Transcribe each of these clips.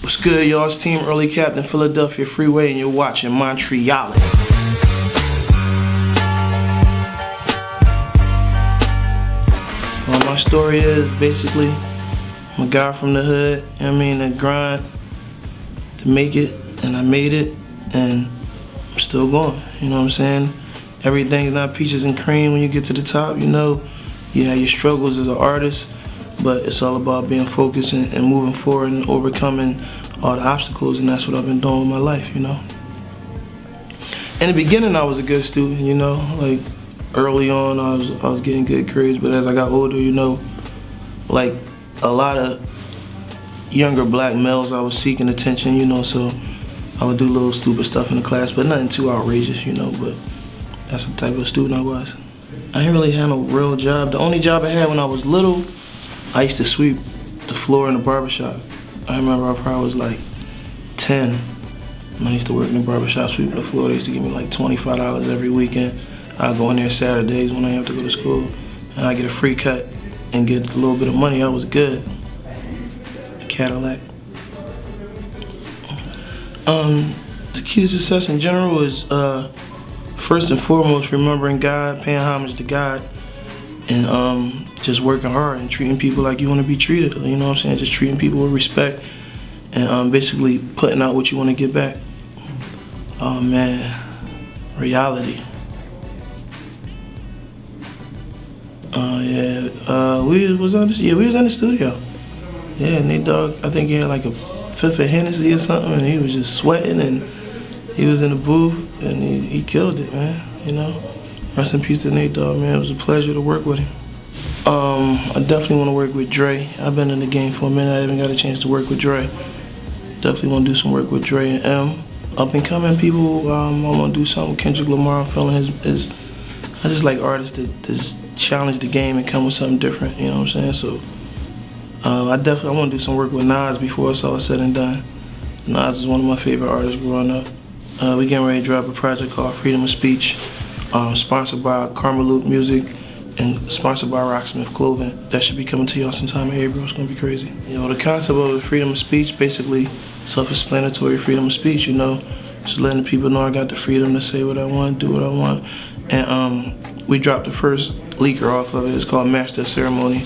What's good, y'all? It's Team Early Captain Philadelphia Freeway, and you're watching Montreality. Well, my story is basically, I'm a guy from the hood, you know what I mean, that grind to make it, and I made it, and I'm still going, you know what I'm saying? Everything's not peaches and cream when you get to the top, you know. You have your struggles as an artist, but it's all about being focused and moving forward and overcoming all the obstacles, and that's what I've been doing with my life, you know. In the beginning, I was a good student, you know, like early on I was getting good grades, but as I got older, you know, like a lot of younger black males, I was seeking attention, you know, so I would do little stupid stuff in the class, but nothing too outrageous, you know, but that's the type of student I was. I didn't really have no real job. The only job I had when I was little, I used to sweep the floor in the barbershop. I remember I probably was like 10, and I used to work in the barbershop sweeping the floor. They used to give me like $25 every weekend. I'd go in there Saturdays when I have to go to school, and I'd get a free cut and get a little bit of money. I was good. A Cadillac. The key to success in general is first and foremost remembering God, paying homage to God, and just working hard and treating people like you want to be treated, you know what I'm saying? Just treating people with respect and basically putting out what you want to get back. Oh man, reality. We was in the studio. Yeah, Nate Dogg, I think he had like a fifth of Hennessy or something, and he was just sweating, and he was in the booth, and he killed it, man, you know? Rest in peace to Nate Dogg, man. It was a pleasure to work with him. I definitely want to work with Dre. I've been in the game for a minute. I haven't got a chance to work with Dre. Definitely want to do some work with Dre and M. Up and coming people, I want to do something with Kendrick Lamar. I'm feeling his I just like artists that challenge the game and come with something different, you know what I'm saying? So I want to do some work with Nas before it's all said and done. Nas is one of my favorite artists growing up. We getting ready to drop a project called Freedom of Speech, sponsored by Karma Loop Music and sponsored by Rocksmith Clothing. That should be coming to y'all sometime in April. It's gonna be crazy. You know, the concept of freedom of speech, basically self-explanatory freedom of speech, you know, just letting people know I got the freedom to say what I want, do what I want. And we dropped the first leaker off of it. It's called Master of Ceremony.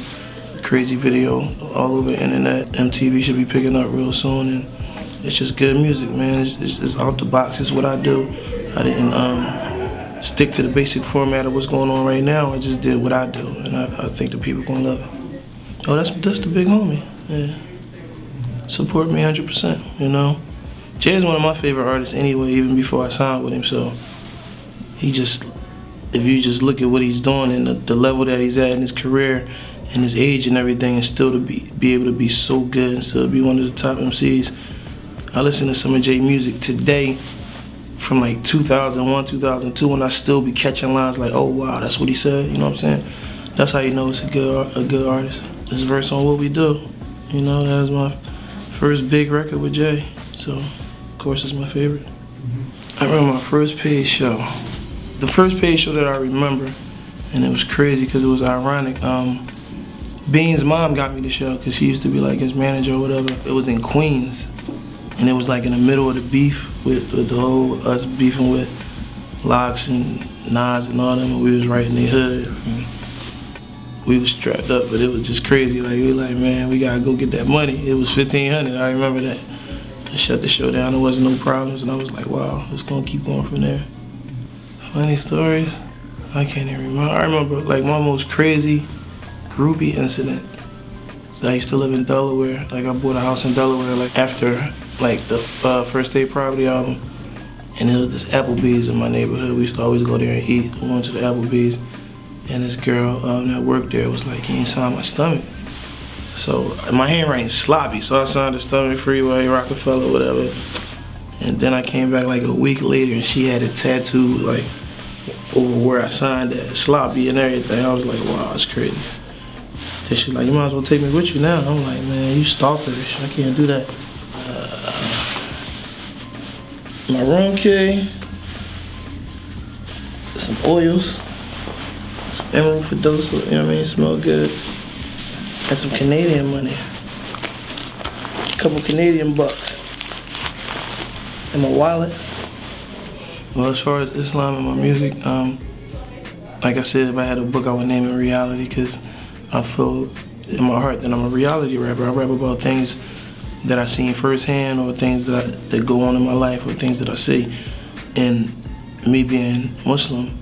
Crazy video all over the internet. MTV should be picking up real soon, and it's just good music, man. It's out the box. It's what I do. I didn't stick to the basic format of what's going on right now. I just did what I do, and I think the people gonna love it. Oh, that's the big homie. Yeah. Support me 100%, you know. Jay is one of my favorite artists anyway, even before I signed with him, so if you just look at what he's doing and the level that he's at in his career and his age and everything, and still to be able to be so good and still be one of the top MCs. I listen to some of Jay music today from like 2001, 2002, and I still be catching lines like, oh wow, that's what he said, you know what I'm saying? That's how you know it's a good artist. This verse on What We Do, you know, that was my first big record with Jay, so of course it's my favorite. I remember my first paid show. The first paid show that I remember, and it was crazy because it was ironic. Bean's mom got me the show because she used to be like his manager or whatever. It was in Queens, and it was like in the middle of the beef with the whole us beefing with Locks and Nas and all them, and we was right in the hood. And we was strapped up, but it was just crazy. Like, we were like, man, we gotta go get that money. It was $1,500, I remember that. I shut the show down, there wasn't no problems, and I was like, wow, it's gonna keep going from there. Funny stories, I can't even remember. I remember like my most crazy groupie incident. So I used to live in Delaware. Like, I bought a house in Delaware like after like the First Day Property album, and there was this Applebee's in my neighborhood. We used to always go there and eat. We went to the Applebee's, and this girl that worked there was like, "Can you sign my stomach?" So my handwriting's sloppy, so I signed the stomach, Freeway, Rocafella, whatever. And then I came back like a week later, and she had it tattooed like over where I signed that, sloppy and everything. I was like, wow, it's crazy. Then she's like, you might as well take me with you now. I'm like, man, you stalkerish. I can't do that. My room key, some oils, some Emerald Fidosa, you know what I mean? Smell good. And some Canadian money. couple Canadian bucks in my wallet. Well, as far as Islam and my music, like I said, if I had a book, I would name it Reality, because I feel in my heart that I'm a reality rapper. I rap about things that I seen firsthand, or things that go on in my life, or things that I see. And me being Muslim,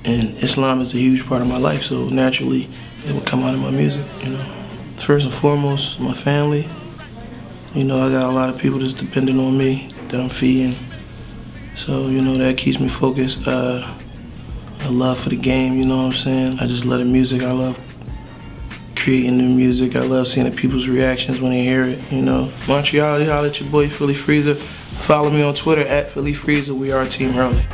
and Islam is a huge part of my life, so naturally it would come out of my music, you know. First and foremost, my family. You know, I got a lot of people that's dependent on me, that I'm feeding. So, you know, that keeps me focused. A love for the game, you know what I'm saying? I just love the music. I love creating new music. I love seeing the people's reactions when they hear it, you know. Montreality, holla at your boy, Philly Freezer. Follow me on Twitter, @Philly Freezer. We are Team Early.